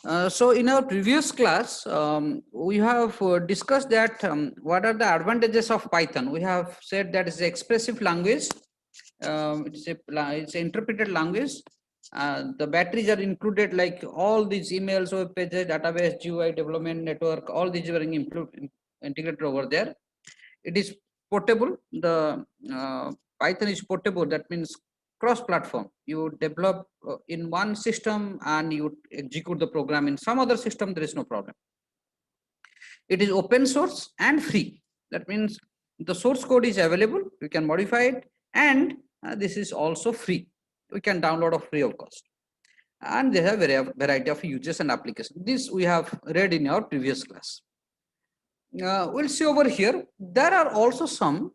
So in our previous class, we have discussed that what are the advantages of Python. We have said that it's an expressive language. It's an interpreted language. The batteries are included, like all these emails, web pages, database, GUI, development network, all these are integrated over there. It is portable. The Python is portable. That means cross-platform. You develop in one system and you execute the program in some other system. There is no problem. It is open source and free. That means the source code is available. You can modify it, and this is also free. We can download of free of cost. And they have a variety of uses and applications. This we have read in our previous class. We'll see over here. There are also some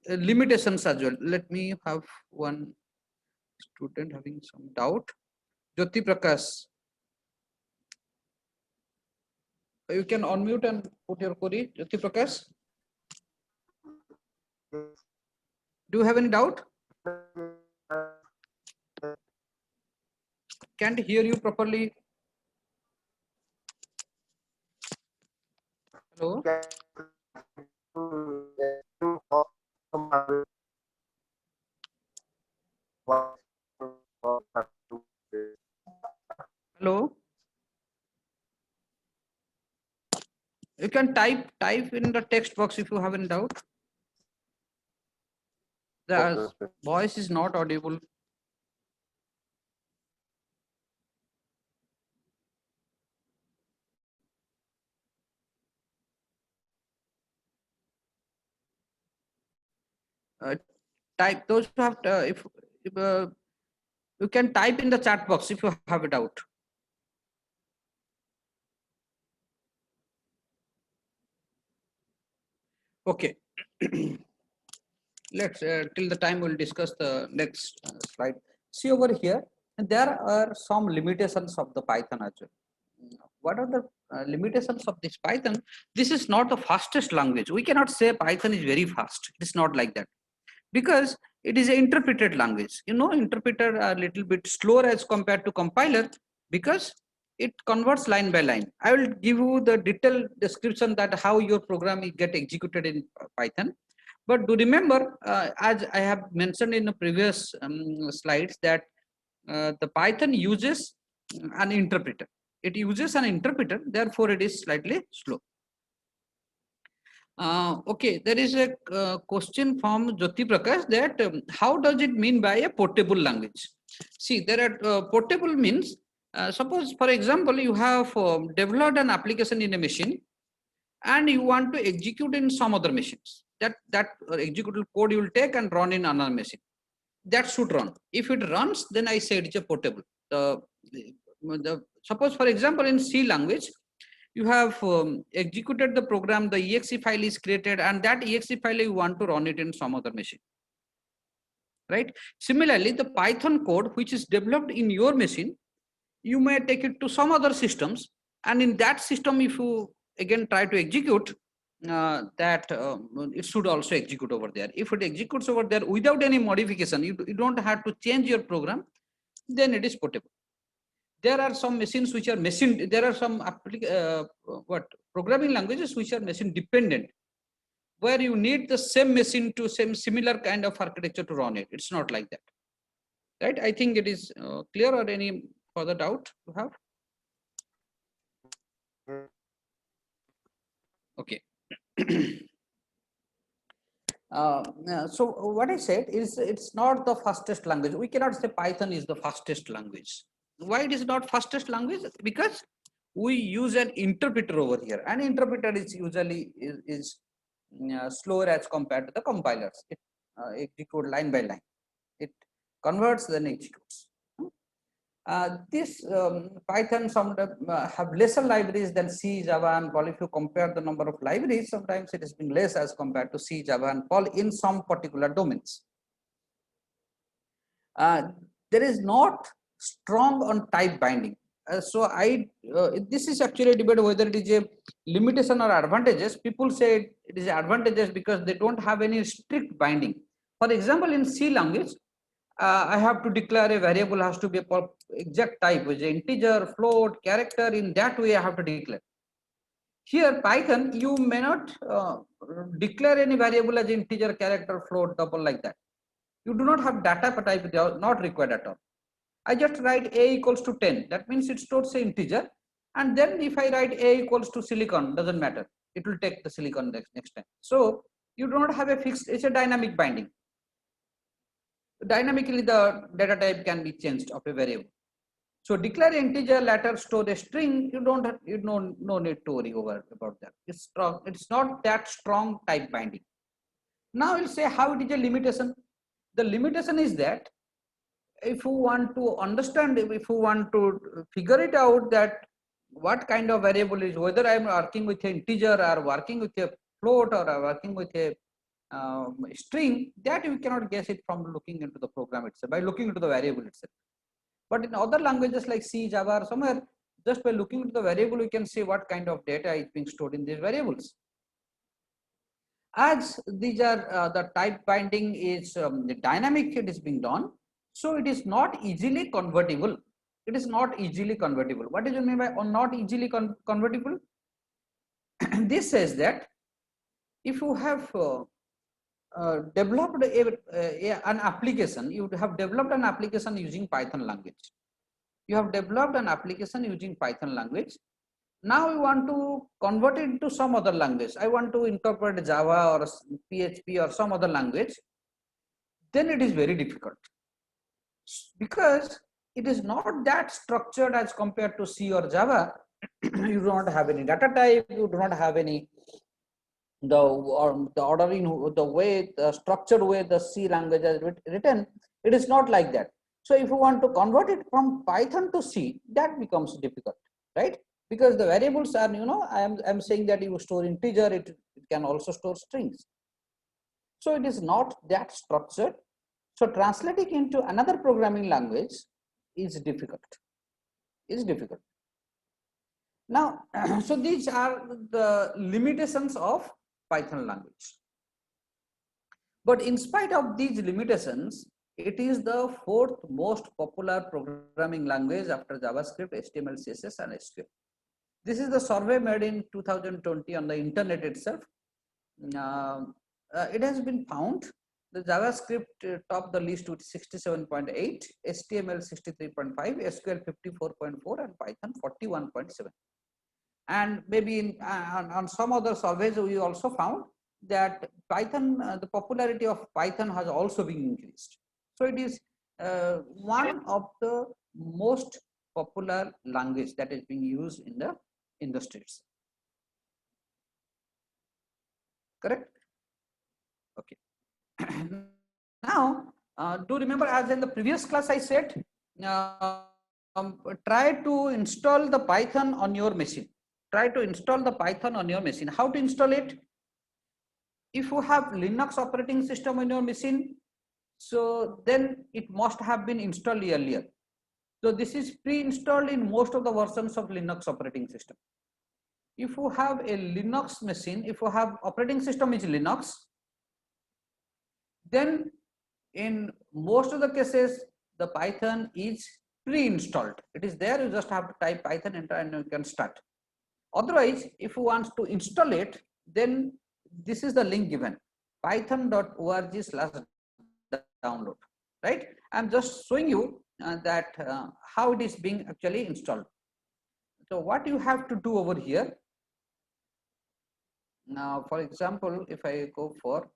limitations as well. Let me have one student having some doubt. Jyoti Prakash, you can unmute and put your query. Jyoti Prakash, do you have any doubt? Can't hear you properly. Hello. Hello. You can type in the text box if you have any doubt. The voice is not audible. Type those who have if you can type in the chat box if you have a doubt. Okay. Let's till the time we'll discuss the next slide. See over here, there are some limitations of the Python as well. What are the limitations of this Python? This is not the fastest language. We cannot say Python is very fast. It's not like that, because it is an interpreted language. Interpreter are a little bit slower as compared to compiler, because it converts line by line. I will give you the detailed description that how your program will get executed in Python. But do remember, as I have mentioned in the previous slides, that the Python uses an interpreter. It uses an interpreter, therefore it is slightly slow. Okay, there is a question from Jyoti Prakash that how does it mean by a portable language? See, there are portable means, suppose for example, you have developed an application in a machine and you want to execute in some other machines. That executable code you will take and run in another machine. That should run. If it runs, then I say it's a portable. Suppose for example in C language, you have executed the program, the exe file is created, and that exe file you want to run it in some other machine, right? Similarly, the Python code which is developed in your machine, you may take it to some other systems, and in that system if you again try to execute, it should also execute over there. If it executes over there without any modification, you don't have to change your program, then it is portable. There are some machines which are machine, there are some programming languages which are machine dependent, where you need the same machine to similar kind of architecture to run it. It's not like that, right? I think it is clear, or any further doubt you have? Okay. So what I said is it's not the fastest language. We cannot say Python is the fastest language. Why it is not fastest language? Because we use an interpreter over here. An interpreter is usually slower as compared to the compilers. It executes line by line. It converts, then executes. This Python have lesser libraries than C, Java, and Perl. If you compare the number of libraries, sometimes it has been less as compared to C, Java, and Perl in some particular domains. There is not strong on type binding. This is actually a debate whether it is a limitation or advantages. People say it is advantages because they don't have any strict binding. For example, in C language, I have to declare a variable has to be a exact type, which is integer, float, character. In that way, I have to declare. Here, Python, you may not declare any variable as integer, character, float, double like that. You do not have data type, they are not required at all. I just write a equals to 10. That means it stores the integer. And then if I write a equals to silicon, doesn't matter. It will take the silicon next time. So you do not have a fixed, it's a dynamic binding. Dynamically, the data type can be changed of a variable. So declare integer, later store a string. You don't have, no need to worry about that. It's strong. It's not that strong type binding. Now we'll say how it is a limitation. The limitation is that if you want to understand, if you want to figure it out that what kind of variable is, whether I'm working with an integer or working with a float or working with a string, that you cannot guess it from looking into the program itself, by looking into the variable itself. But in other languages like C, Java or somewhere, just by looking into the variable, you can see what kind of data is being stored in these variables. As these are the type binding is dynamic, it is being done. So it is not easily convertible. It is not easily convertible. What do you mean by not easily convertible? This says that if you have developed an application, you have developed an application using Python language. You have developed an application using Python language. Now you want to convert it to some other language. I want to interpret Java or PHP or some other language. Then it is very difficult because it is not that structured as compared to C or Java. You do not have any data type. You do not have any the ordering, the way, the structured way the C language is written. It is not like that. So if you want to convert it from Python to C, that becomes difficult, right? Because the variables are, I'm saying that you store integer, it can also store strings. So it is not that structured. So translating into another programming language is difficult. Now, so these are the limitations of Python language. But in spite of these limitations, it is the fourth most popular programming language after JavaScript, HTML, CSS, and SQL. This is the survey made in 2020 on the internet itself. It has been found the JavaScript topped the list with 67.8, HTML 63.5, SQL 54.4, and Python 41.7. And maybe on some other surveys, we also found that Python, the popularity of Python has also been increased. So it is one of the most popular language that is being used in the industries. Correct? Okay. Now, do remember, as in the previous class I said, try to install the Python on your machine. Try to install the Python on your machine. How to install it? If you have Linux operating system on your machine, so then it must have been installed earlier. So this is pre-installed in most of the versions of Linux operating system. If you have a Linux machine, if you have operating system is Linux, then in most of the cases, the Python is pre-installed. It is there, you just have to type Python, enter, and you can start. Otherwise, if you want to install it, then this is the link given, python.org/download, right? I'm just showing you that how it is being actually installed. So what you have to do over here, now, for example, if I go for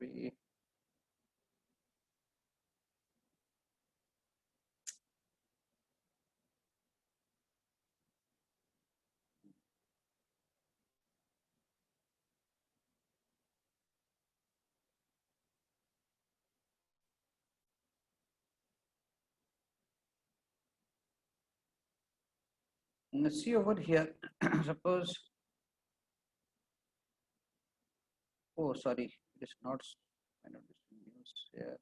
maybe see over here, suppose, oh sorry, it is not, I know this news here.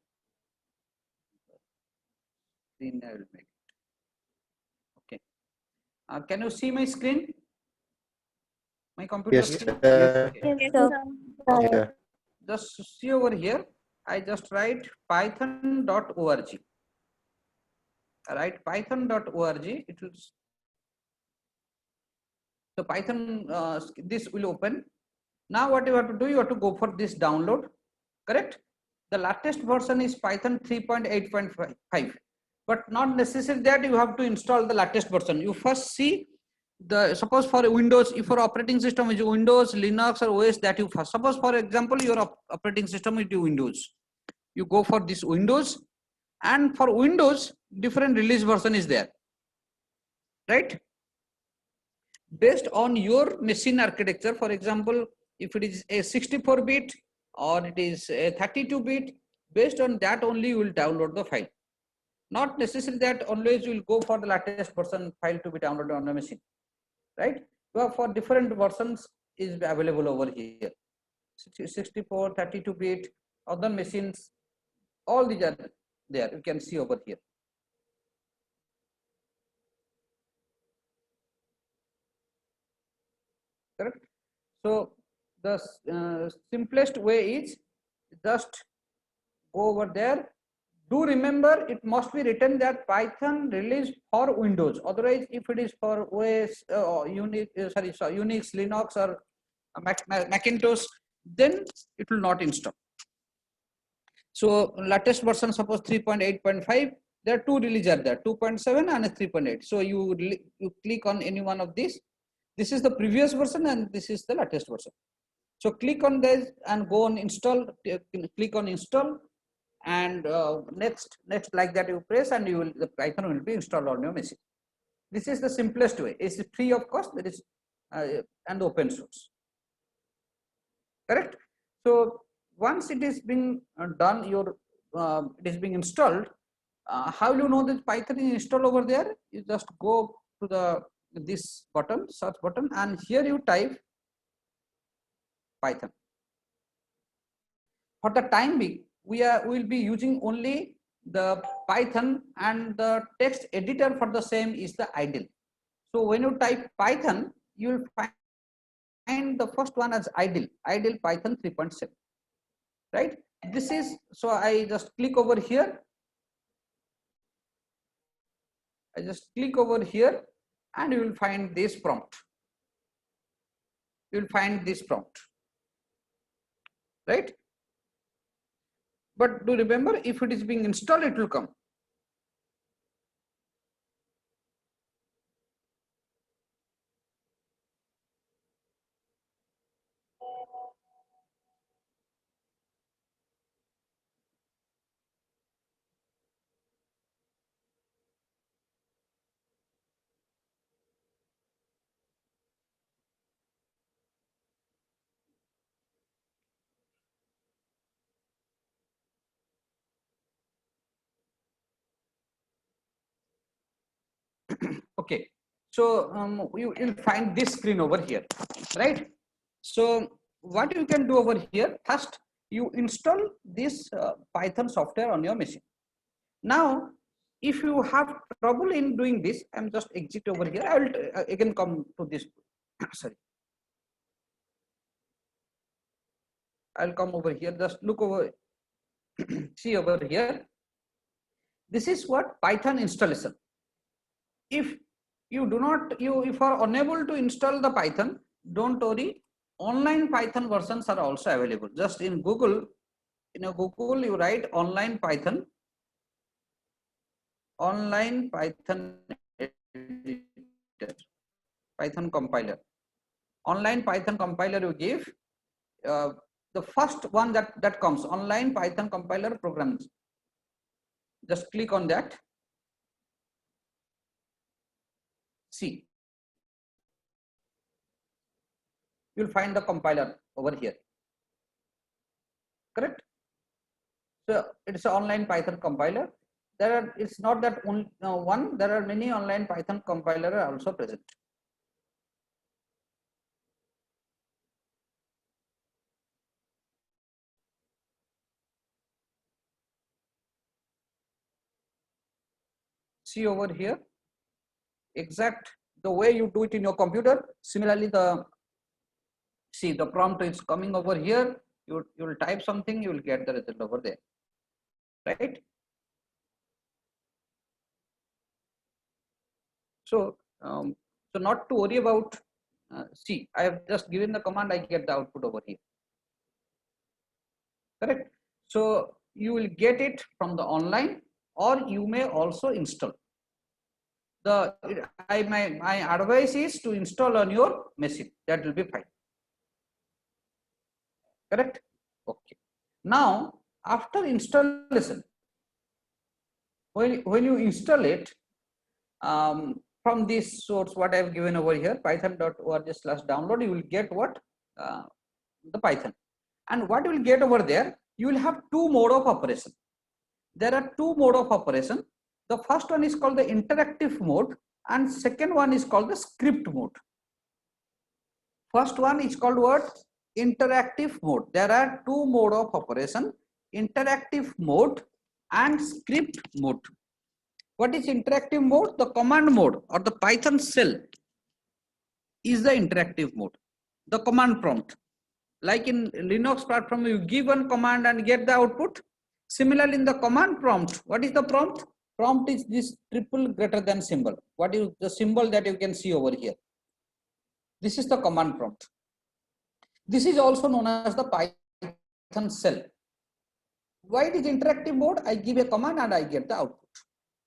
Screen I will make it. Okay. Can you see my screen? My computer Yes, screen? sir. Okay. Yes, sir. Yes, sir. Just see over here. I just write python.org. Right, python.org. It will. So Python, this will open. Now what you have to do, you have to go for this download, correct? The latest version is Python 3.8.5, but not necessary that you have to install the latest version. You first see the, suppose for Windows, if your operating system is Windows, Linux or OS, that you first, suppose for example, your operating system is Windows. You go for this Windows, and for Windows, different release version is there, right? Based on your machine architecture, for example, if it is a 64-bit or it is a 32-bit, based on that only you will download the file. Not necessary that always you will go for the latest version file to be downloaded on the machine, right? Well, for different versions is available over here. 64, 32-bit, other machines, all these are there. You can see over here. Correct. So the simplest way is just go over there. Do remember, it must be written that Python released for Windows. Otherwise, if it is for OS, Unix, Unix, Linux, or Macintosh, then it will not install. So latest version, suppose 3.8.5. There are two releases there, 2.7 and 3.8. So you click on any one of these. This is the previous version and this is the latest version. So click on this and go on install. Click on install, and next like that you press, and you will, the Python will be installed on your machine. This is the simplest way. It's free of cost. That is and open source. Correct. So once it is being done, your it is being installed. How you know that Python is installed over there? You just go to the this button, search button, and here you type Python. For the time being, we will be using only the Python, and the text editor for the same is the idle. So when you type Python, you will find the first one as idle Python 3.7, right? This is, so I just click over here. I just click over here, and you will find this prompt. You will find this prompt, right? But do remember, if it is being installed, it will come. Okay, so you will find this screen over here, right? So what you can do over here, first you install this Python software on your machine. Now if you have trouble in doing this, I'm just exit over here. I will again come to this sorry, I'll come over here. Just look over see over here. This is what Python installation. If you do not, if you are unable to install the Python, don't worry. Online Python versions are also available. Just in Google, Google you write online Python editor, Python compiler. Online Python compiler you give, the first one that comes, online Python compiler programs. Just click on that. See, you'll find the compiler over here. Correct. So it's an online Python compiler. There are, it's not that only one. There are many online Python compiler are also present. See over here, exact the way you do it in your computer. Similarly, the See, the prompt is coming over here. You will type something, you will get the result over there, right? So, so not to worry about. See, I have just given the command, I get the output over here. Correct. So you will get it from the online, or you may also install. My advice is to install on your machine. That will be fine. Correct. Okay. Now after installation, when you install it, from this source, what I have given over here, python.org/download, you will get what the Python, and what you will get over there, you will have two mode of operation. There are two mode of operation. The first one is called the interactive mode, and second one is called the script mode. First one is called what? Interactive mode. There are two mode of operation: interactive mode and script mode. What is interactive mode? The command mode or the Python shell is the interactive mode. The command prompt, like in Linux platform, you give one command and get the output. Similarly, in the command prompt, what is the prompt? Prompt is this triple greater than symbol. What is the symbol that you can see over here? This is the command prompt. This is also known as the Python shell. Why it is interactive mode? I give a command and I get the output.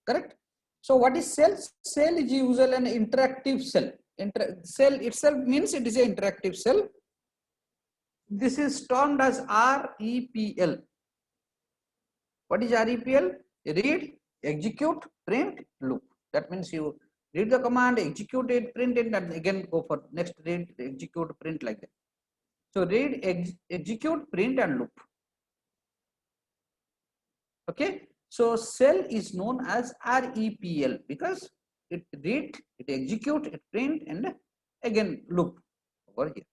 Correct? So what is shell? Shell is usually an interactive shell. Shell itself means it is an interactive shell. This is termed as REPL. What is REPL? Read, execute, print, loop. That means you read the command, execute it, print it, and again go for next read, execute, print, like that. So read, execute, print, and loop. Okay. So shell is known as REPL because it read, it execute, it print, and again loop over here.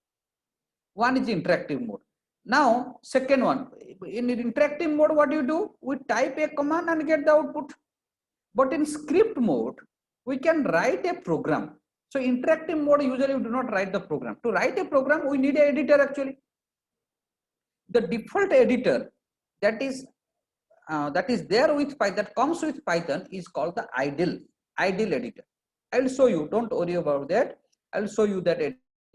One is interactive mode. Now second one, in interactive mode, what do you do? We type a command and get the output. But in script mode, we can write a program. So interactive mode, usually we do not write the program. To write a program, we need an editor actually. The default editor that is there with Python, that comes with Python, is called the idle editor. I will show you. Don't worry about that. I will show you that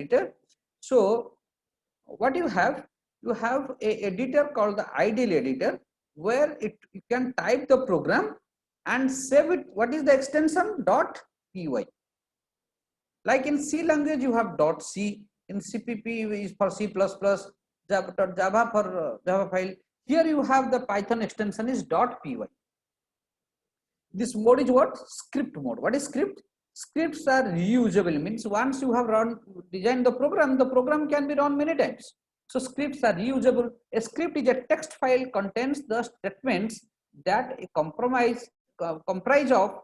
editor. So what you have a editor called the idle editor, where you can type the program and save it. What is the extension? .py. Like in C language, you have .c. In CPP is for C++, Java for Java file. Here you have the Python extension is .py. This mode is what? Script mode. What is script? Scripts are reusable, means once you have designed the program can be run many times. So scripts are reusable. A script is a text file, contains the statements that comprise of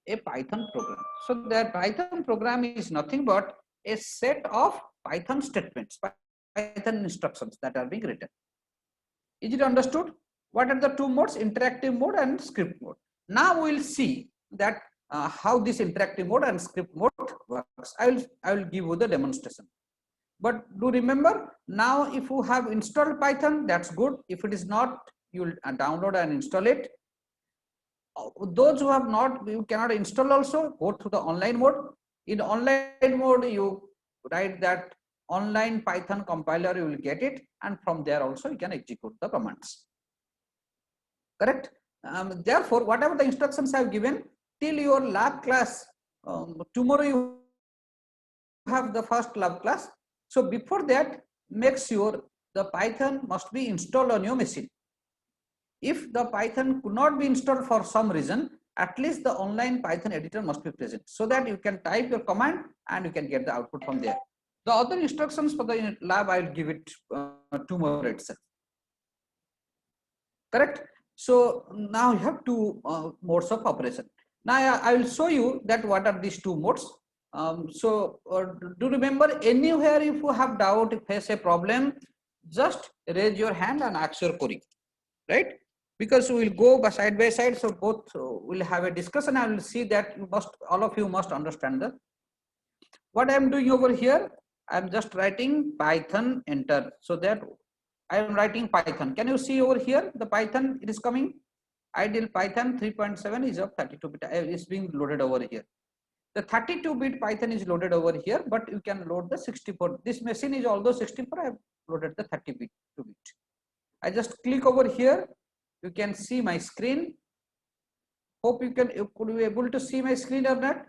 a Python program. So that Python program is nothing but a set of Python statements, Python instructions that are being written. Is it understood? What are the two modes? Interactive mode and script mode. Now we will see that how this interactive mode and script mode works. I will give you the demonstration. But do remember, now if you have installed Python, that's good. If it is not, you will download and install it. Those who have not, you cannot install also, go to the online mode. In online mode, you write that online Python compiler, you will get it, and from there also you can execute the commands. Correct? Therefore, whatever the instructions I have given, till your lab class, tomorrow you have the first lab class. So before that, make sure the Python must be installed on your machine. If the Python could not be installed for some reason, at least the online Python editor must be present, so that you can type your command and you can get the output from there. The other instructions for the lab, I will give it tomorrow itself. Correct? So now you have two modes of operation. Now I will show you that what are these two modes. Do remember, anywhere if you have doubt, if you face a problem, just raise your hand and ask your query, right? Because we will go side by side, so both will have a discussion. I will see that all of you must understand what I am doing over here. I'm just writing Python enter, so that I am writing Python. Can you see over here the Python? It is coming. Ideal Python 3.7 is of 32-bit. Is being loaded over here. The 32-bit Python is loaded over here, but you can load the 64. This machine is although 64. I have loaded the 30-bit. I just click over here. You can see my screen. Hope you could be able to see my screen or not.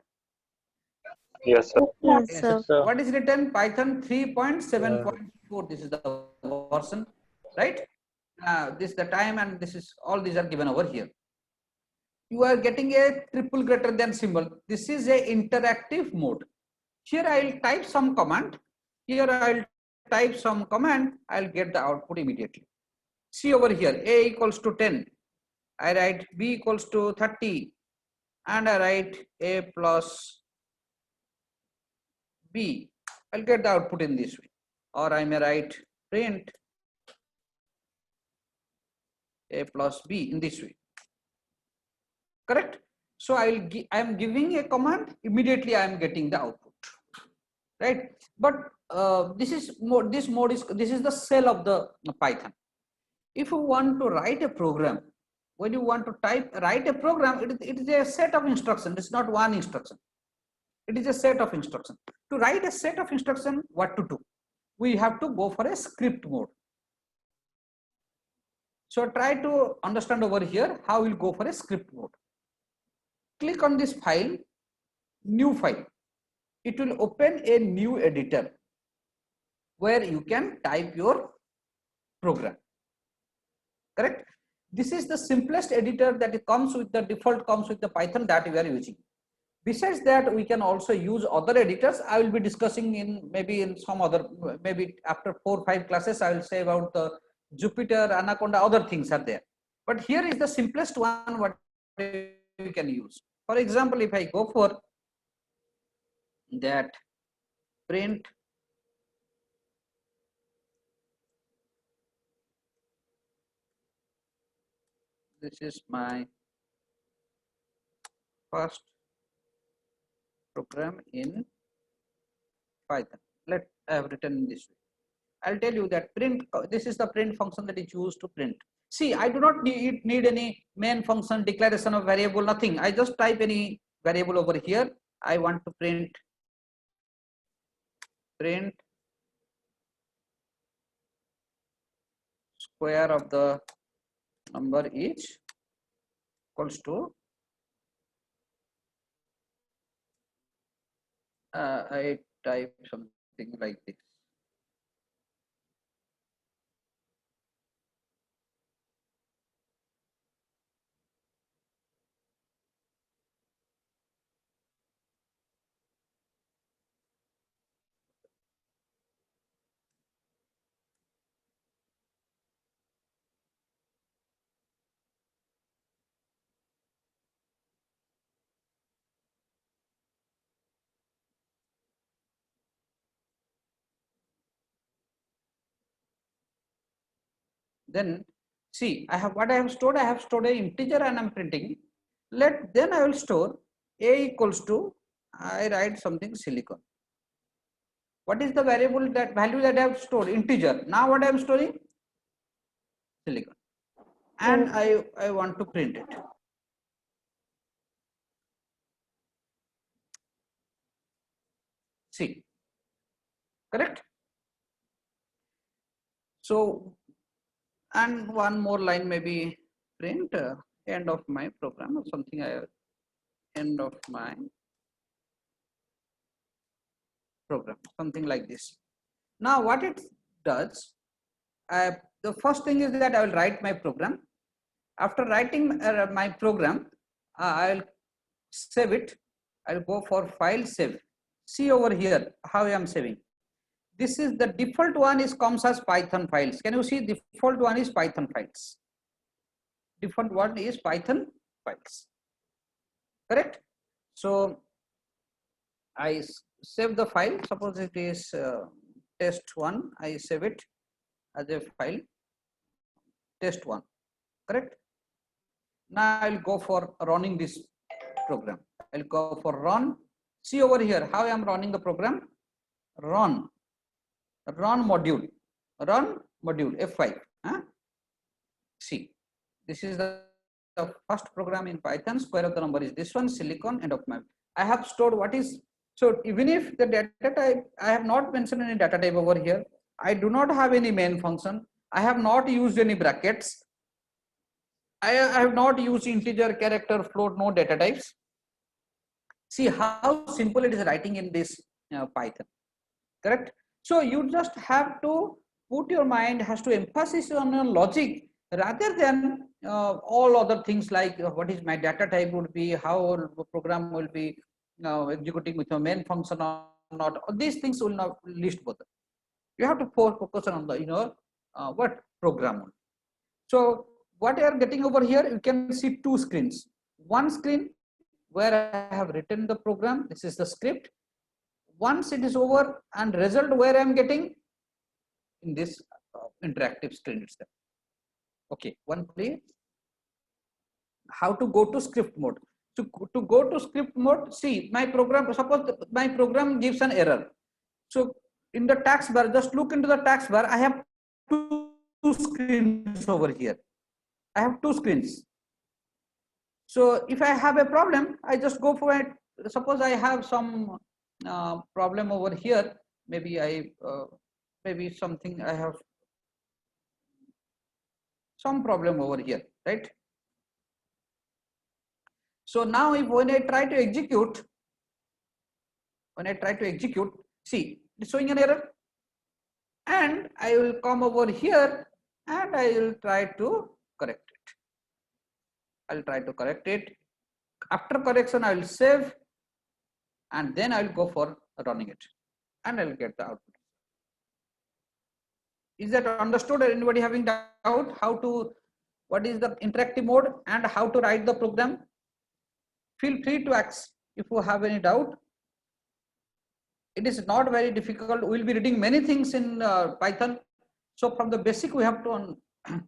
Yes, sir. Yes, Yes. sir. What is written? Python 3.7.4. This is the version, right? This is the time, and this is all these are given over here. You are getting a triple greater than symbol. This is a interactive mode. Here I will type some command. Here I will type some command. I'll get the output immediately. See over here, a equals to 10. I write b equals to 30, and I write a plus b. I'll get the output in this way. Or I may write print a plus b in this way. Correct? So I am giving a command, immediately I am getting the output. Right? But this is the cell of the Python. If you want to write a program, when you want to write a program, it is a set of instructions. It's not one instruction. It is a set of instructions. To write a set of instructions, what to do? We have to go for a script mode. So try to understand over here how we'll go for a script mode. Click on this file, new file. It will open a new editor where you can type your program. Correct? This is the simplest editor that it comes with the default comes with the Python that we are using. Besides that, we can also use other editors. I will be discussing in maybe in some other, maybe after 4 or 5 classes, I will say about the Jupyter, Anaconda, other things are there. But here is the simplest one what we can use. For example, if I go for that print this is my first program in Python. I have written in this way. I'll tell you that print, this is the print function that is used to print. See, I do not need any main function, declaration of variable, nothing. I just type any variable over here. I want to print square of the number each equals to I type something like this. Then see, I have stored an integer and I'm printing. Then I will store a equals to, I write something silicon. What is the value that I have stored? Integer. Now what I am storing? Silicon. And I want to print it. See, correct? So, and one more line maybe print end of my program or something. End of my program, something like this. Now what it does, the first thing is that I will write my program. After writing my program, I'll save it. I'll go for file save. See over here how I am saving. This is the default one is comes as Python files. Can you see default one is Python files? Default one is Python files. Correct? So I save the file. Suppose it is test1. I save it as a file test1. Correct? Now I'll go for running this program. I'll go for run. See over here how I am running the program. Run. run module F5. See, this is the first program in Python. Square of the number is this one, silicon, end of map. I have stored what is, so even if the data type, I have not mentioned any data type over here. I do not have any main function. I have not used any brackets. I have not used integer, character, float, no data types. See how simple it is writing in this Python, correct? So you just have to put your mind has to emphasis on your logic rather than all other things like what is my data type would be, how the program will be executing with your main function or not. These things will not list both. You have to focus on the what program. So what you are getting over here, you can see two screens. One screen where I have written the program. This is the script. Once it is over and result where I am getting in this interactive screen itself. Okay, one play. How to go to script mode? To go to script mode, see my program. Suppose my program gives an error. So in the taskbar, just look into the taskbar. I have two screens over here. I have two screens. So if I have a problem, I just go for it. Suppose I have some problem over here. Maybe maybe something I have some problem over here, right? So now if when I try to execute, see it's showing an error, and I will come over here and I will try to correct it. I'll try to correct it. After correction, I will save, and then I will go for running it, and I will get the output. Is that understood? Anybody having doubt how to, what is the interactive mode and how to write the program? Feel free to ask if you have any doubt. It is not very difficult. We'll be reading many things in Python. So from the basic, we have to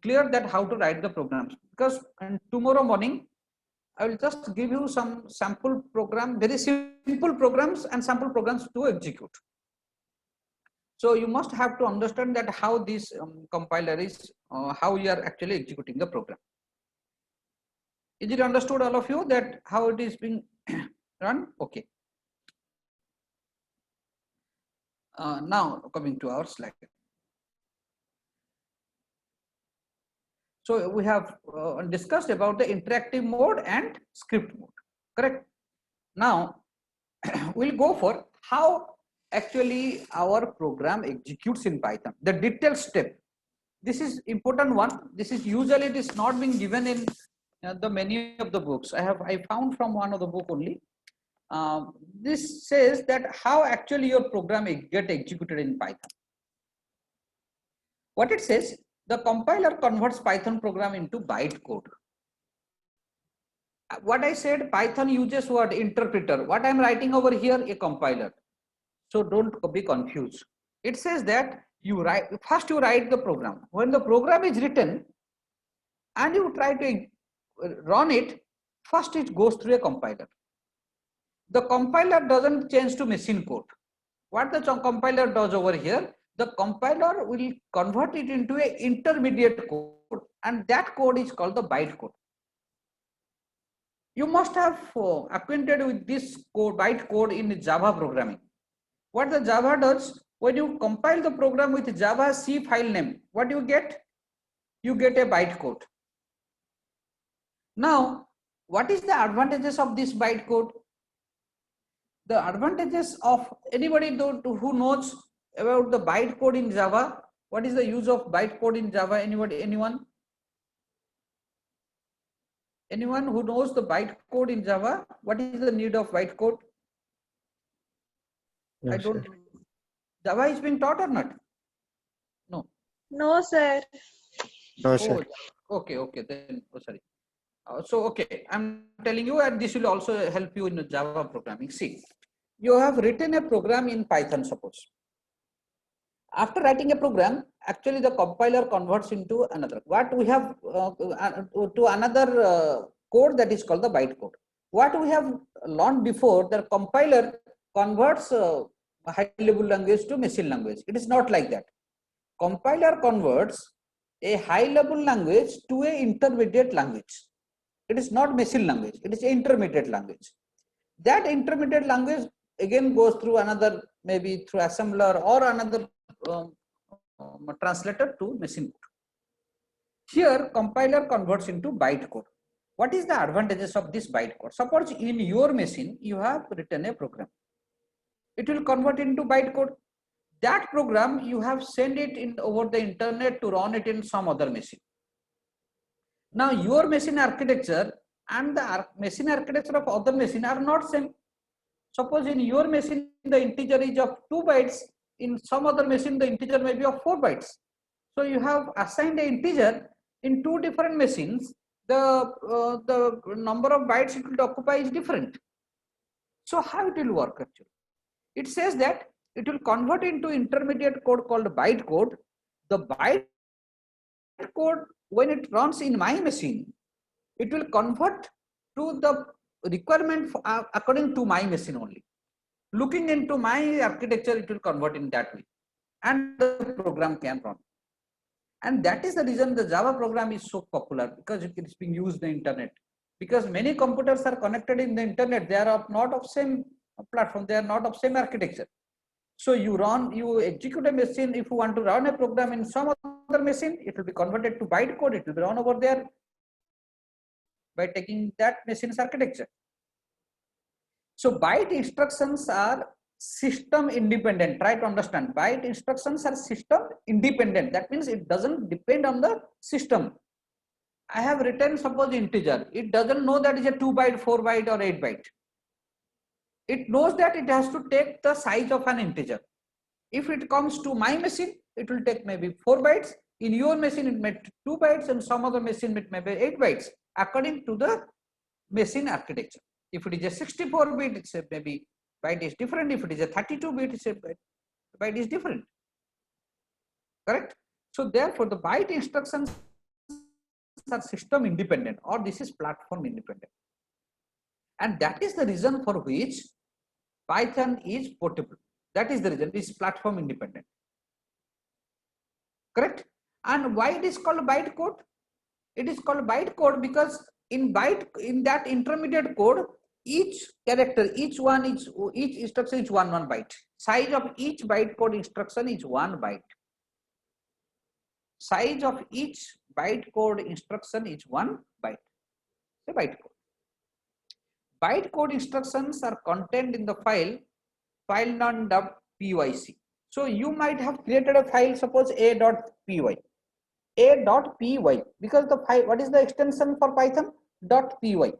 clear that how to write the programs, because tomorrow morning, I will just give you some sample program, very simple programs and sample programs to execute. So you must have to understand that how this compiler is, how you are actually executing the program. Is it understood, all of you, that how it is being run? Okay. Now coming to our slide. So we have discussed about the interactive mode and script mode, correct? Now we'll go for how actually our program executes in Python, the detailed step. This is important one. This is usually it is not being given in the many of the books. I found from one of the book only. This says that how actually your program get executed in Python. What it says, the compiler converts Python program into bytecode. What I said, Python uses what? Interpreter. What I'm writing over here, a compiler. So don't be confused. It says that you write, first you write the program. When the program is written and you try to run it, first it goes through a compiler. The compiler doesn't change to machine code. What the compiler does over here, the compiler will convert it into an intermediate code, and that code is called the bytecode. You must have acquainted with this code, bytecode in Java programming. What the Java does, when you compile the program with Java C file name, what you get? You get a bytecode. Now, what is the advantages of this bytecode? The advantages of anybody who knows about the bytecode in Java. What is the use of bytecode in Java? Anybody? Anyone? Anyone who knows the bytecode in Java? What is the need of bytecode? No, I don't. sir. Java is being taught or not? No. No, sir. No, sir. Oh, okay. Then, oh, sorry. So, okay, I'm telling you, and this will also help you in Java programming. See, you have written a program in Python, suppose. After writing a program, actually the compiler converts into another. What we have to another code that is called the bytecode. What we have learned before, the compiler converts high level language to machine language. It is not like that. Compiler converts a high level language to a intermediate language. It is not machine language, it is an intermediate language. That intermediate language again goes through another, maybe through assembler or another translator to machine code. Here compiler converts into bytecode. What is the advantages of this bytecode? Suppose in your machine you have written a program. It will convert into bytecode. That program you have sent it in over the internet to run it in some other machine. Now your machine architecture and the machine architecture of other machine are not same. Suppose in your machine the integer is of 2 bytes, in some other machine the integer may be of 4 bytes. So you have assigned an integer in 2 different machines. The number of bytes it will occupy is different. So how it will work actually? It says that it will convert into intermediate code called bytecode. The bytecode, when it runs in my machine, it will convert to the requirement according to my machine only. Looking into my architecture, it will convert in that way, and the program can run. And that is the reason the Java program is so popular, because it is being used in the internet. Because many computers are connected in the internet, they are not of same platform, they are not of same architecture. So you execute a machine. If you want to run a program in some other machine, it will be converted to bytecode. It will be run over there by taking that machine's architecture. So byte instructions are system independent. Try to understand. Byte instructions are system independent. That means it doesn't depend on the system. I have written suppose integer. It doesn't know that is a 2 byte, 4 byte or 8 byte. It knows that it has to take the size of an integer. If it comes to my machine, it will take maybe 4 bytes. In your machine, it may be 2 bytes, and some other machine it may be 8 bytes, according to the machine architecture. If it is a 64 bit, it's a maybe byte is different. If it is a 32 bit, it's a byte is different. Correct? So therefore, the byte instructions are system independent, or this is platform independent. And that is the reason for which Python is portable. That is the reason it is platform independent. Correct? And why it is called bytecode? It is called bytecode because in that intermediate code, each character, each instruction is one byte. Size of each bytecode instruction is 1 byte. Size of each bytecode instruction is 1 byte. So bytecode. Bytecode instructions are contained in the file none.pyc. So you might have created a file, suppose a.py, because the file, what is the extension for Python? .py.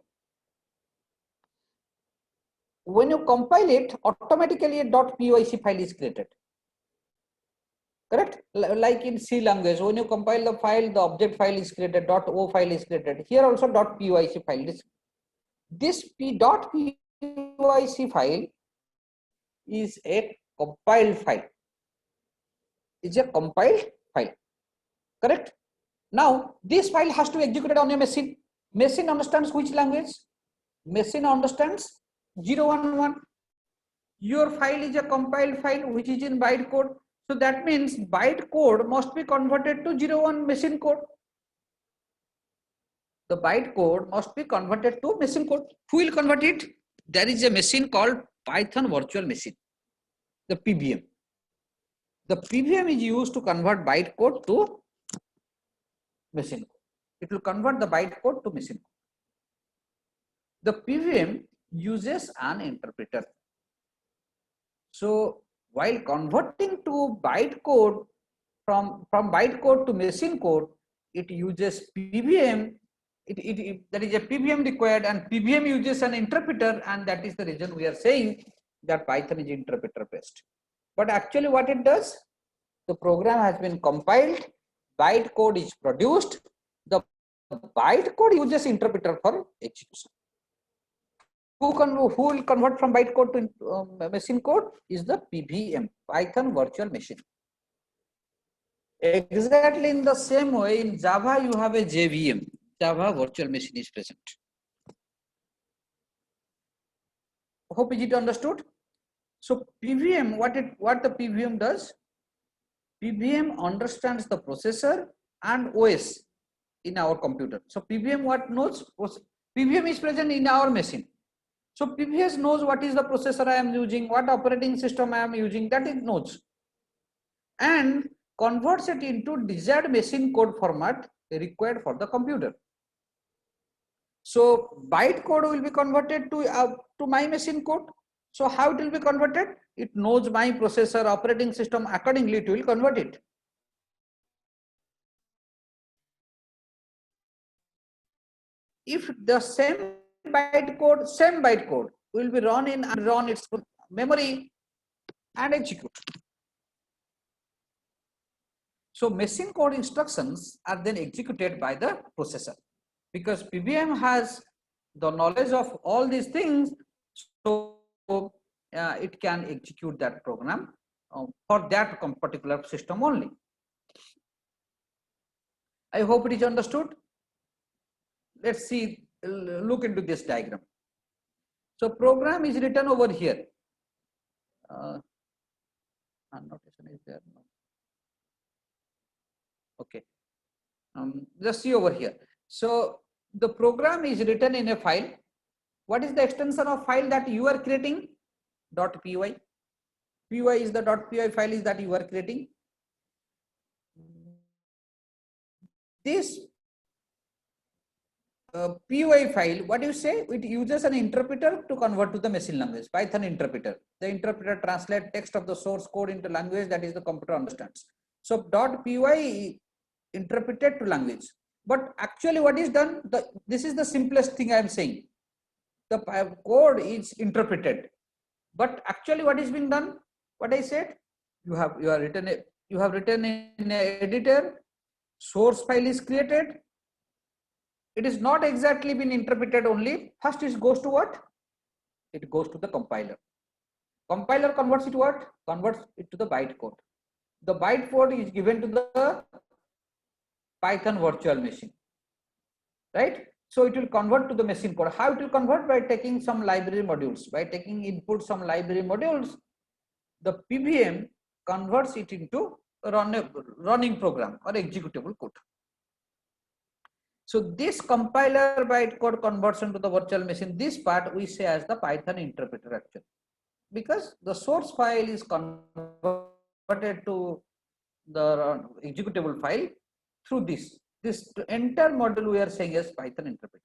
When you compile it, automatically a .pyc file is created. Correct? Like in C language, when you compile the file, the object file is created, .o file is created. Here also .pyc file is. This .pyc file is a compiled file. It's a compiled file. Correct? Now, this file has to be executed on a machine. Machine understands which language? Machine understands 011. Your file is a compiled file which is in bytecode. So that means bytecode must be converted to 01 machine code. The bytecode must be converted to machine code. Who will convert it? There is a machine called Python virtual machine, the PVM. The PVM is used to convert bytecode to machine code. It will convert the bytecode to machine code. The PVM uses an interpreter. So while converting to bytecode from bytecode to machine code, it uses PVM. There is a PVM required, and PVM uses an interpreter, and that is the reason we are saying that Python is interpreter based. But actually what it does, the program has been compiled, bytecode is produced, the bytecode uses interpreter for execution. Who will convert from bytecode to machine code is the PVM, Python virtual machine. Exactly in the same way, in Java you have a JVM, Java virtual machine is present. Hope is it understood? So PVM, what the PVM does? PVM understands the processor and OS in our computer. So PVM what knows? PVM is present in our machine. So PVS knows what is the processor I am using, what operating system I am using, that it knows, and converts it into desired machine code format required for the computer. So byte code will be converted to my machine code. So how it will be converted? It knows my processor, operating system, accordingly it will convert it. If the same byte code will be run its memory and execute. So machine code instructions are then executed by the processor, because PVM has the knowledge of all these things, so it can execute that program for that particular system only. I hope it is understood. Let's see, look into this diagram. So program is written over here. Annotation is there. No. Okay. Just see over here. So the program is written in a file. What is the extension of file that you are creating? .py. Py is the .py file is that you are creating. This py file, what do you say? It uses an interpreter to convert to the machine language, Python interpreter. The interpreter translates text of the source code into language that is the computer understands. So .py interpreted to language. But actually what is done? This is the simplest thing I am saying. The code is interpreted. But actually what is being done? What I said? You have written in an editor, source file is created. It is not exactly been interpreted only. First it goes to what? It goes to the compiler. Compiler converts it to what? Converts it to the byte code. The byte code is given to the Python virtual machine, right? So it will convert to the machine code. How it will convert? By taking some library modules. By taking input some library modules, the PVM converts it into a running program or executable code. So this compiler byte code conversion to the virtual machine, this part we say as the Python interpreter actually, because the source file is converted to the executable file through this entire module we are saying as Python interpreter.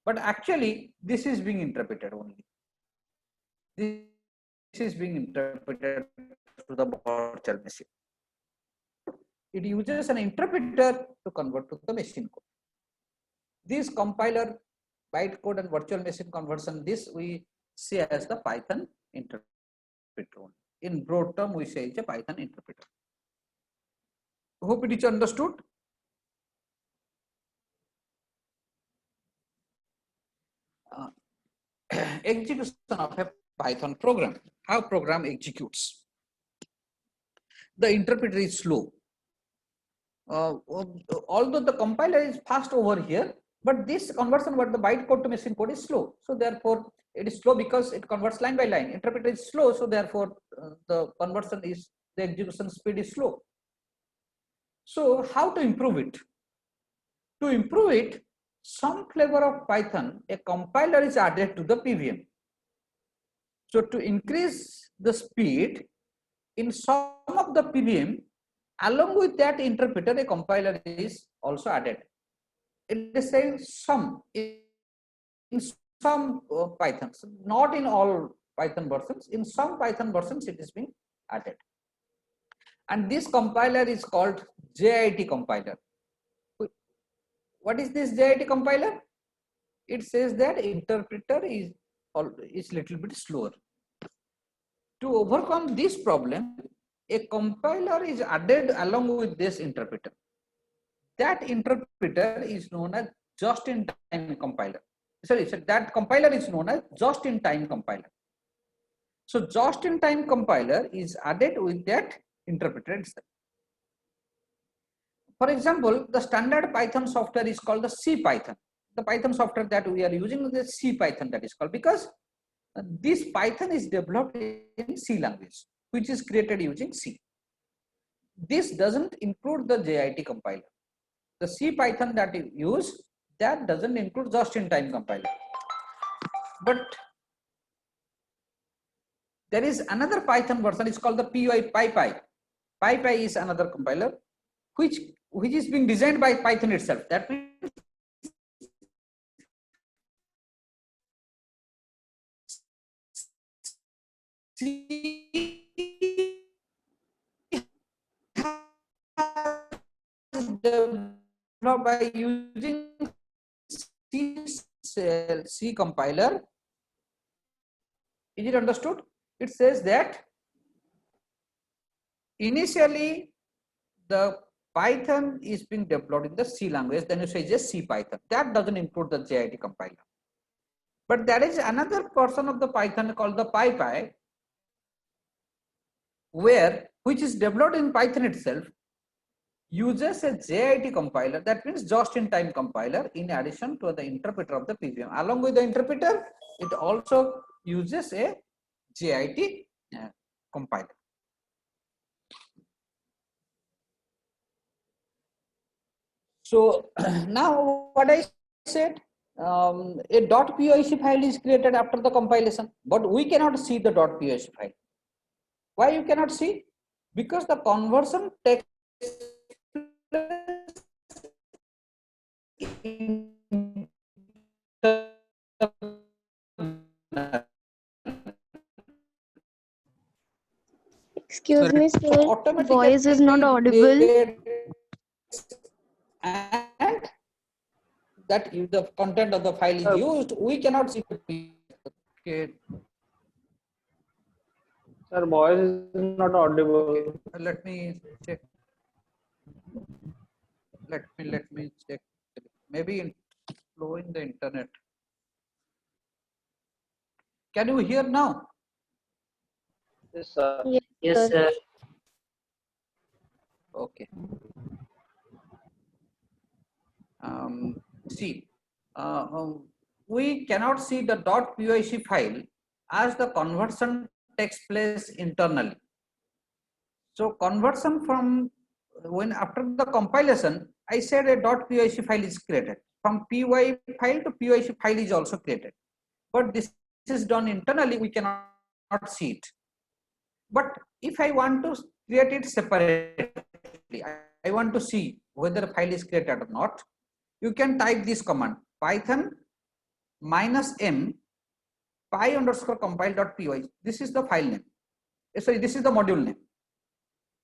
But actually this is being interpreted only. This is being interpreted to the virtual machine. It uses an interpreter to convert to the machine code. This compiler, byte code and virtual machine conversion, this we see as the Python interpreter. In broad term, we say it's a Python interpreter. Hope it is understood. Execution of a Python program. How program executes. The interpreter is slow. Although the compiler is fast over here, but this conversion what the byte code to machine code is slow. So therefore it is slow because it converts line by line. Interpreter is slow, so therefore the execution speed is slow. So how to improve it? To improve it, some flavor of Python, a compiler is added to the PVM. So to increase the speed in some of the PVM, along with that interpreter, a compiler is also added. It is saying some in some Pythons, not in all Python versions. In some Python versions, it is being added. And this compiler is called JIT compiler. What is this JIT compiler? It says that interpreter is little bit slower. To overcome this problem, a compiler is added along with this interpreter. That interpreter is known as just-in-time compiler. Sorry, that compiler is known as just-in-time compiler. So just-in-time compiler is added with that interpreter itself. For example, the standard Python software is called the C Python. The Python software that we are using is the C Python that is called, because This Python is developed in C language, which is created using C. This doesn't include the JIT compiler. The C Python that you use, that doesn't include just-in-time compiler. But there is another Python version, it's called the PyPy. PyPy is another compiler which is being designed by Python itself. That means C developed by using C compiler. Is it understood? It says that initially the Python is being developed in the C language, then you say just C Python. That doesn't include the JIT compiler. But there is another portion of the Python called the PyPy, which is developed in Python itself, uses a JIT compiler, that means just-in-time compiler, in addition to the interpreter of the PVM. Along with the interpreter, it also uses a JIT compiler. So now what I said, a .pyc file is created after the compilation, but we cannot see the .pyc file. Why you cannot see? Because the conversion takes Excuse me, sir. automatically Voice is not audible. And that if the content of the file is used, we cannot see. Okay. Sir, voice is not audible. Okay. Let me check. Let me check. Maybe slow in the internet. Can you hear now? Yes, sir. Yes, sir. Okay. See, we cannot see the .pyc file as the conversion takes place internally. So conversion from when after the compilation, I said a .pyc file is created. From py file to pyc file is also created. But this is done internally, we cannot see it. But if I want to create it separately, I want to see whether a file is created or not, you can type this command, Python -m py_compile.py. This is the file name. Sorry, this is the module name.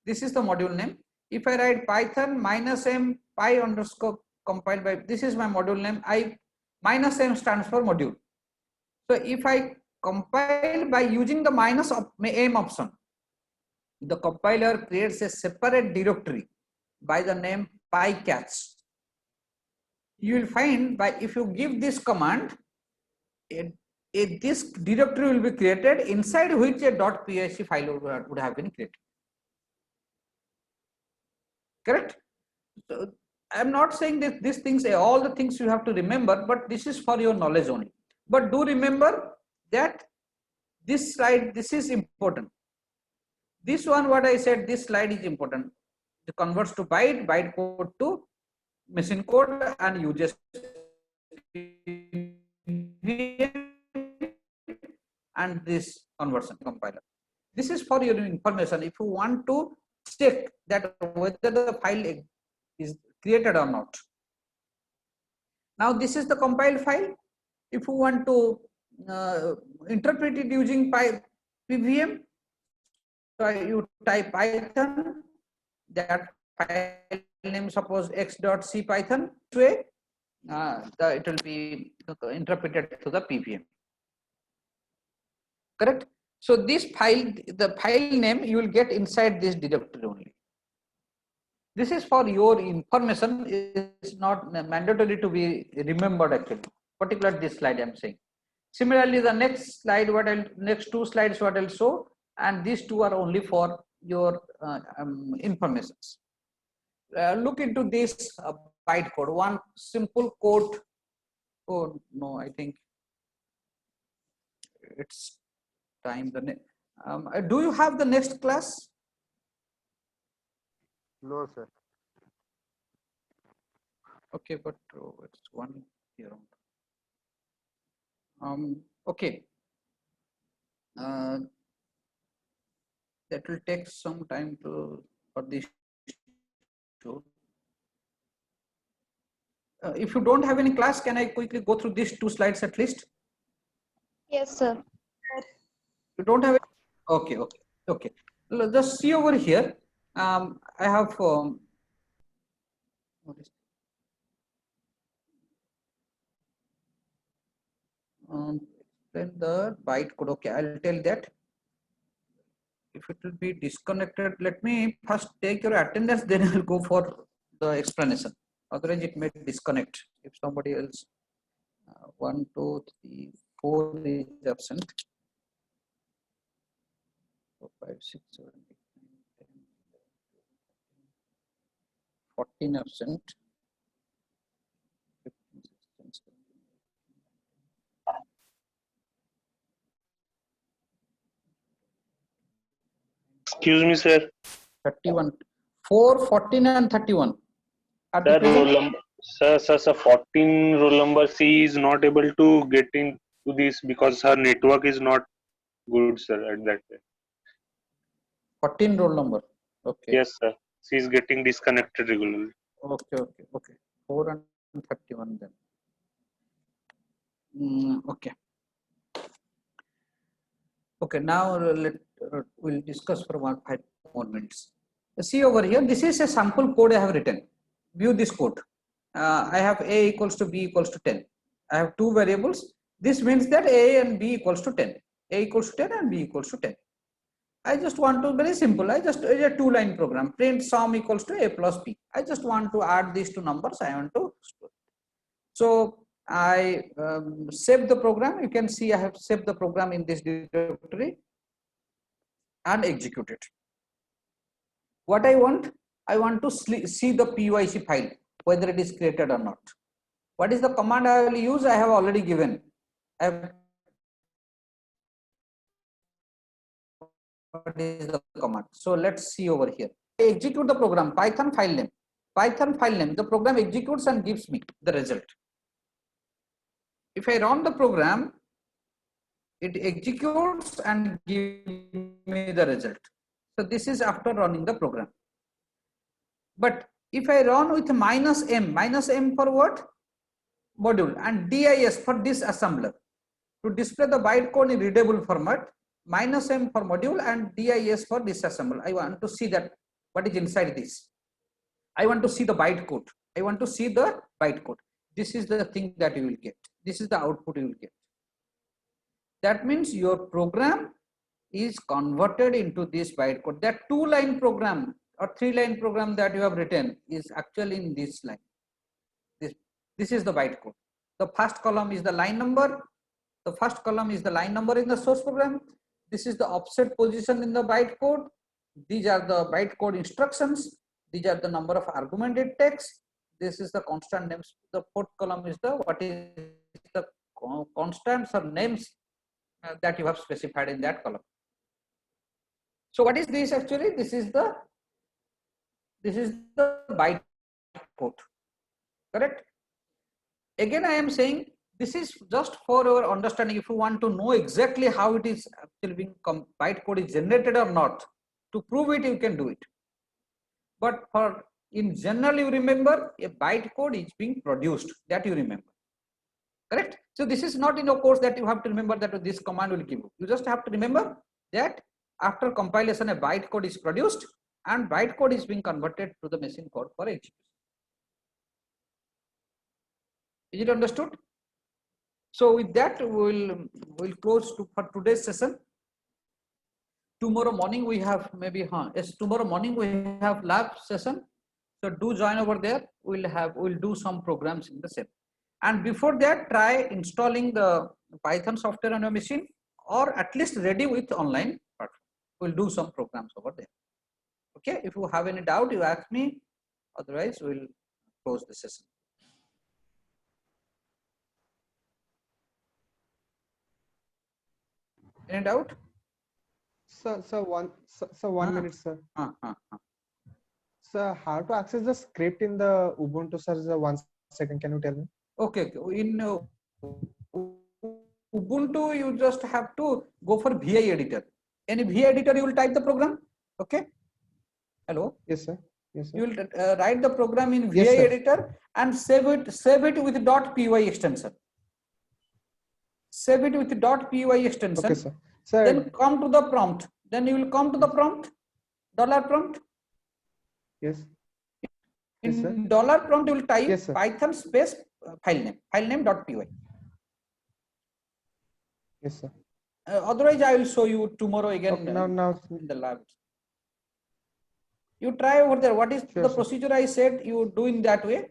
This is the module name. If I write Python -m py_compile by, this is my module name. -m stands for module. So if I compile by using the -m option, the compiler creates a separate directory by the name pycatch. You will find by if you give this command, this directory will be created inside which a .pyc file would have been created. Correct? So I am not saying that these things, all the things you have to remember, but this is for your knowledge only. But do remember that this slide, this is important. This one, what I said, this slide is important. It converts to byte code to machine code and uses and this conversion compiler. This is for your information. If you want to check that whether the file is created or not. Now this is the compiled file. If you want to interpret it using PVM, so you type Python, that file name suppose x.cpython, way it will be interpreted to the PVM. Correct? So this file, the file name you will get inside this directory only. This is for your information, is not mandatory to be remembered actually, particularly this slide I am saying. Similarly, the next slide, next two slides what I'll show, and these two are only for your informations. Look into this bytecode, one simple code. Oh no, I think it's time. Do you have the next class? No, sir. Okay, but it's one here. Okay. That will take some time for this to. If you don't have any class, can I quickly go through these 2 slides at least? Yes, sir. You don't have it? Okay, okay, okay. Just see over here. I have what is explain the bytecode. Okay, I'll tell that. If it will be disconnected, let me first take your attendance, then I'll go for the explanation. Otherwise, it may disconnect if somebody else. 1, 2, 3, 4 is absent. 4, 5, 6, 7, 8, 9, 10, 14 absent. 15, 16, 17, Excuse me, sir. 31. 4, 14 and 31. Are they Sir, present? sir, 14 roll number C is not able to get into this because her network is not good, sir, at that time. 14 roll number. Okay. Yes, sir. She is getting disconnected regularly. Okay, okay, okay. 4 and 31 then. Okay. Okay, now we'll discuss for 5 more minutes. See over here, this is a sample code I have written. View this code. I have a equals to b equals to 10. I have 2 variables. This means that a and b equals to 10. A equals to 10 and b equals to 10. I just want to, very simple, I just, a 2-line program, print sum equals to a plus b. I just want to add these 2 numbers, I want to store. So I save the program. You can see I have saved the program in this directory and execute it. What I want to see the PYC file, whether it is created or not. What is the command I will use? I have already given. What is the command? So let's see over here. I execute the program, Python file name. Python file name, the program executes and gives me the result. If I run the program, it executes and gives me the result. So this is after running the program. But if I run with -m for what? Module, and dis for disassembler, to display the bytecode in readable format, -m for module and dis for disassemble. I want to see that what is inside this. I want to see the bytecode. I want to see the bytecode. This is the thing that you will get. This is the output you will get. That means your program is converted into this bytecode. That 2-line program or 3-line program that you have written is actually in this line. This is the bytecode. The first column is the line number. The first column is the line number in the source program. This is the offset position in the bytecode. These are the bytecode instructions. These are the number of argument it takes. This is the constant names. The 4th column is the what is the constants or names that you have specified in that column. So what is this actually? This is the bytecode, correct? Again, I am saying this is just for your understanding. If you want to know exactly how it is actually being bytecode is generated or not, to prove it, you can do it. But for in general, you remember a bytecode is being produced, that you remember, correct? So this is not in a course that you have to remember that this command will give you. You just have to remember that after compilation, a bytecode is produced and bytecode is being converted to the machine code for execution. Is it understood? So with that, we'll close for today's session. Tomorrow morning we have tomorrow morning we have lab session. So do join over there. We'll do some programs in the same. And before that, try installing the Python software on your machine, or at least ready with online platform. We'll do some programs over there. Okay, if you have any doubt, you ask me. Otherwise, we'll close the session. Any doubt? Sir, one minute, sir. Sir, how to access the script in the Ubuntu, sir? 1 second, can you tell me? Okay, in Ubuntu, you just have to go for VI editor. In VI editor, you will type the program. Okay. Hello. Yes, sir. Yes, sir. You will write the program in VI Yes, sir. editor and save it with .py extension. Save it with .py extension. Okay, sir. Sir, Then come to the prompt. Then you will come to the prompt, $prompt. yes. In Yes, sir. $prompt, you will type Yes, sir. Python space filename .py. Yes, sir. Otherwise, I will show you tomorrow again Okay, now. in the lab. You try over there. What is Sure, the sir. procedure I said? You do in that way.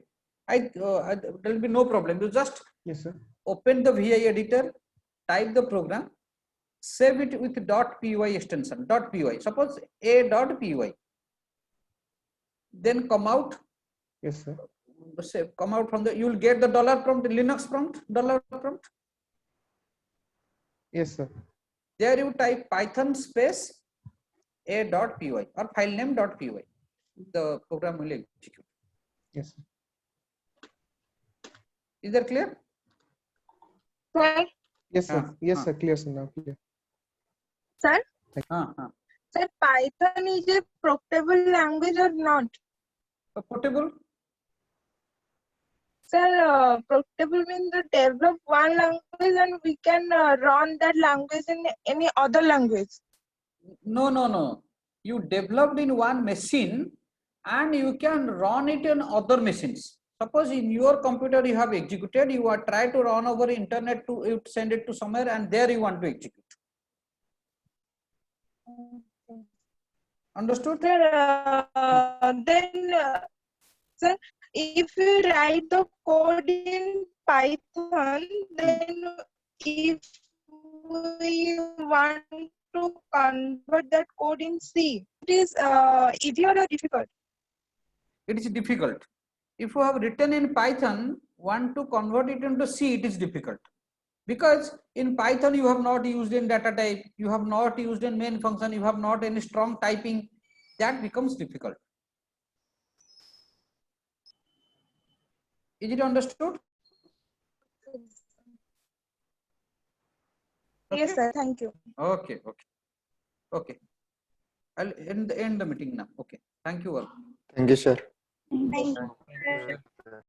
There will be no problem. You just Yes, sir. open the VI editor, type the program, save it with .py extension. .py. Suppose a.py. Then come out. Yes, sir. Come out from the. You will get the $prompt, Linux prompt, $prompt. Yes, sir. There you type Python space a.py or filename.py. The program will execute. Yes, sir. Is that clear? Sir, Yes, sir. Yes, Ah. sir. Clear, sir. Now clear. sir, Sir, Python is a portable language or not? portable. Sir, portable means to develop one language and we can run that language in any other language. No. You developed in one machine and you can run it in other machines. Suppose in your computer you have executed, you are try to run over internet to you send it to somewhere and there you want to execute. Understood? Sir, sir, if you write the code in Python, then if we want to convert that code in C, it is easier or difficult? It is difficult. If you have written in Python, want to convert it into C, it is difficult. Because in Python you have not used in data type, you have not used in main function, you have not any strong typing, that becomes difficult. Is it understood? Yes, sir. Thank you. Okay. I'll end the meeting now. Okay. Thank you all. Thank you, sir. Thank you.